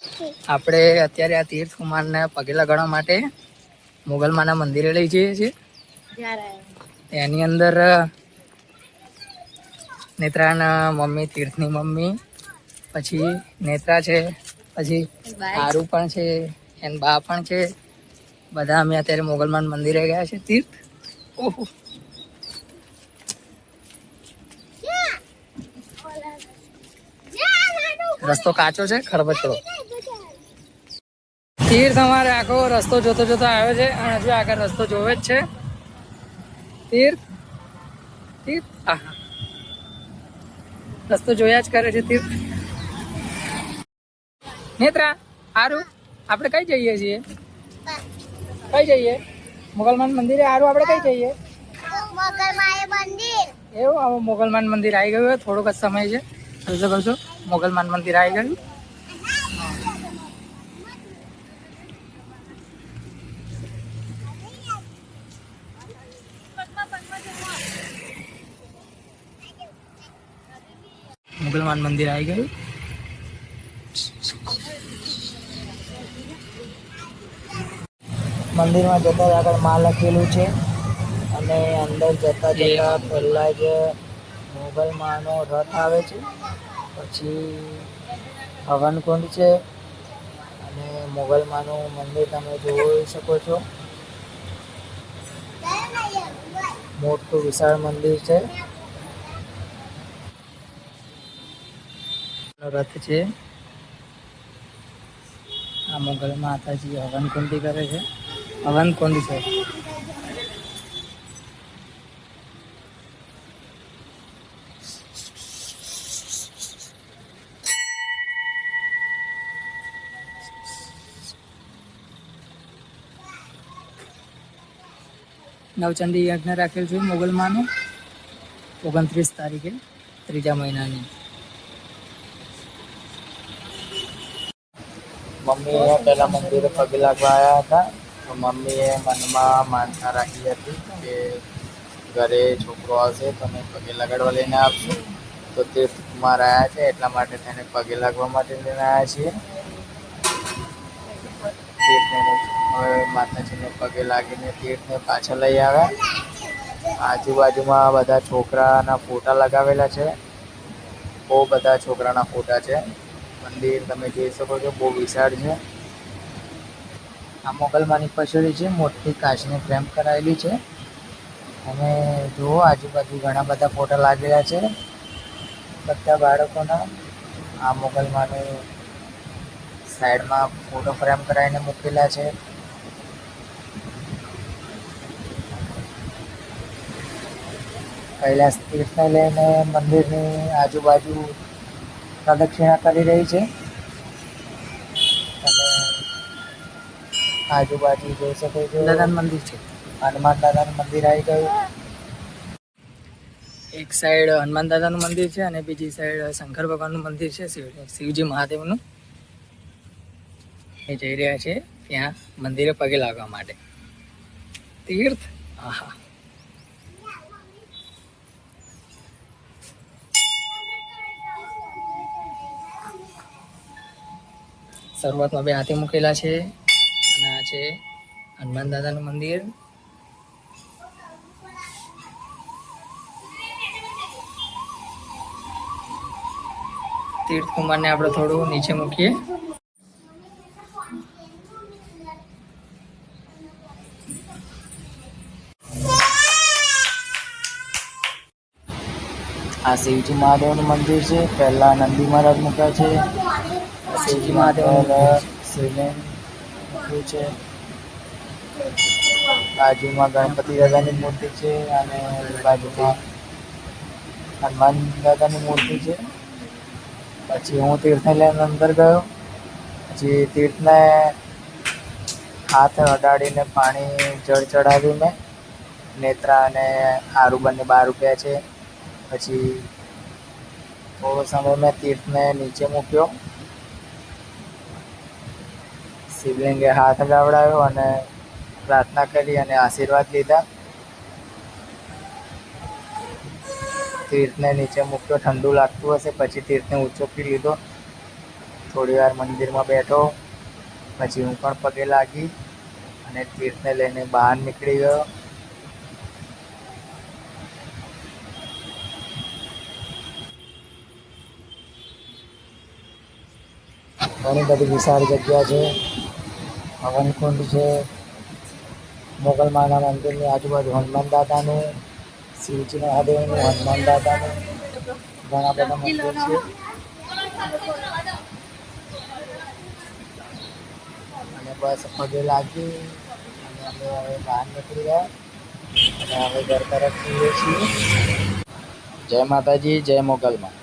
આપણે અત્યારે આ તીર્થકુમારને પગે લગાડવા માટે મોગલમાના મંદિરે લઈ જઈએ છીએ. એની અંદર નેત્રાના મમ્મી, તીર્થની મમ્મી, પછી નેત્રા છે, પછી આરુ પણ છે, એન બા પણ છે. બધા અમે અત્યારે મોગલમાન મંદિરે ગયા છે. તીર્થ ઓહો રસ્તો કાચો છે, ખરબચડો. તીર્થ અમારે આખો રસ્તો જોતો જોતો આવ્યો છે અને હજુ આગળ રસ્તો જોવે જ છે. તીર્થ તીર્થ આહા રસ્તો જોયા જ કરે છે. તીર્થ નેત્રા આરુ આપણે કઈ જઈએ છીએ? કઈ જઈએ? મોગલમાન મંદિરે. આરુ આપણે કઈ જઈએ? એવું હવે મોગલમાન મંદિર આવી ગયું. થોડોક જ સમય છે. જોજો કરજો મોગલમાન મંદિર આવી ગયું. મોગલમાન મંદિર આવી ગયું. મંદિરમાં જતા આગળ માં લખેલું છે અને અંદર જતા જતા પહેલા જ મોગલમાનો રથ આવે છે, પછી હવનકુંડ છે અને મોગલમાનું મંદિર તમે જોઈ શકો છો. મોટું વિશાળ મંદિર છે. રથ છે. આ મોગલ માતાજી હવનકુંડી કરે છે. હવનકુંડ છે. નવચંડી યજ્ઞ રાખેલ છે મોગલમાનું 29 તારીખે 3જા મહિનાની. મમ્મીએ પહેલા મંદિરે પગે લાગવા આવ્યા હતા તો મમ્મીએ મનમાં માનતા રાખી હતી કે ઘરે છોકરો આવશે તો અમે પગે લગાડવા લઈને આવશું. તો તીર્થકુમાર આવ્યા છે એટલા માટે તેને પગે લાગવા માટે લઈને આવ્યા છીએ. હવે માતાજીને પગે લાગીને તીર્થને પાછા લઈ આવ્યા. આજુબાજુમાં બધા છોકરાના ફોટા લગાવેલા છે. બહુ બધા છોકરાના ફોટા છે. મંદિર તમે જોઈ શકો છો બહુ વિશાળ છે. આ મોગલમાની પસળી છે. મોટી કાચની ફ્રેમ કરાયેલી છે અને જુઓ આજુબાજુ ઘણા બધા ફોટા લાગેલા છે બધા બાળકોના. આ મોગલમાનું સાઈડમાં ફોટો ફ્રેમ કરાવીને મૂકેલા છે. કૈલાસ તીર્થને લઈને મંદિરની આજુબાજુ પ્રદક્ષિણા કરી રહી છે અને આજુબાજુ જોઈ શકો છો દાદાનું મંદિર છે. હનુમાન દાદાનું મંદિર આવી ગયું. એક સાઈડ હનુમાન દાદાનું મંદિર છે અને બીજી સાઈડ શંકર ભગવાનનું મંદિર છે, શિવજી મહાદેવનું. એ જઈ રહ્યા છે ત્યાં મંદિરે પગે લાગવા માટે. તીર્થ આહા શરૂઆતમાં 2 હાથી મૂકેલા છે અને આ છે હનુમાન દાદાનું મંદિર. તીર્થકુમારને આપણે થોડું નીચે મૂકીએ. આ શિવજી મહાદેવનું મંદિર છે. પહેલા નંદી મહારાજ મૂક્યા છે. શિવજી મહાદેવ શિવલિંગ મૂક્યું છે. બાજુમાં ગણપતિ દાદાની મૂર્તિ છે અને બાજુમાં હનુમાન દાદાની મૂર્તિ છે. પછી હું તીર્થને લઈને અંદર ગયો. પછી તીર્થને હાથ અડાડીને પાણી જળ ચડાવ્યું મેં. નેત્રા અને આરુ બંને બહાર ઉભ્યા છે. પછી થોડો સમય મેં તીર્થને નીચે મૂક્યો. શિવલિંગે હાથ લવડાવ્યો અને પ્રાર્થના કરી અને આશીર્વાદ લીધા. તીર્થને નીચે મૂક્યો. ઠંડુ લાગતું હશે પછી તીર્થને ઊંચોકી લીધો. થોડી વાર મંદિરમાં બેઠો, પછી હું પણ પગે લાગી અને તીર્થને લઈને બહાર નીકળી ગયો. ઘણી બધી વિશાળ જગ્યા છે. હવનકુંડ છે. મોગલમાના મંદિરની આજુબાજુ હનુમાન દાદાનું, શિવજી મહાદેવનું, હનુમાન દાદાનું ઘણા બધા મંદિર છે. અને બસ પગે લાગી અને અમે હવે બહાર નીકળી ગયા અને હવે ઘર તરફ જઈએ છીએ. જય માતાજી, જય મોગલમાં.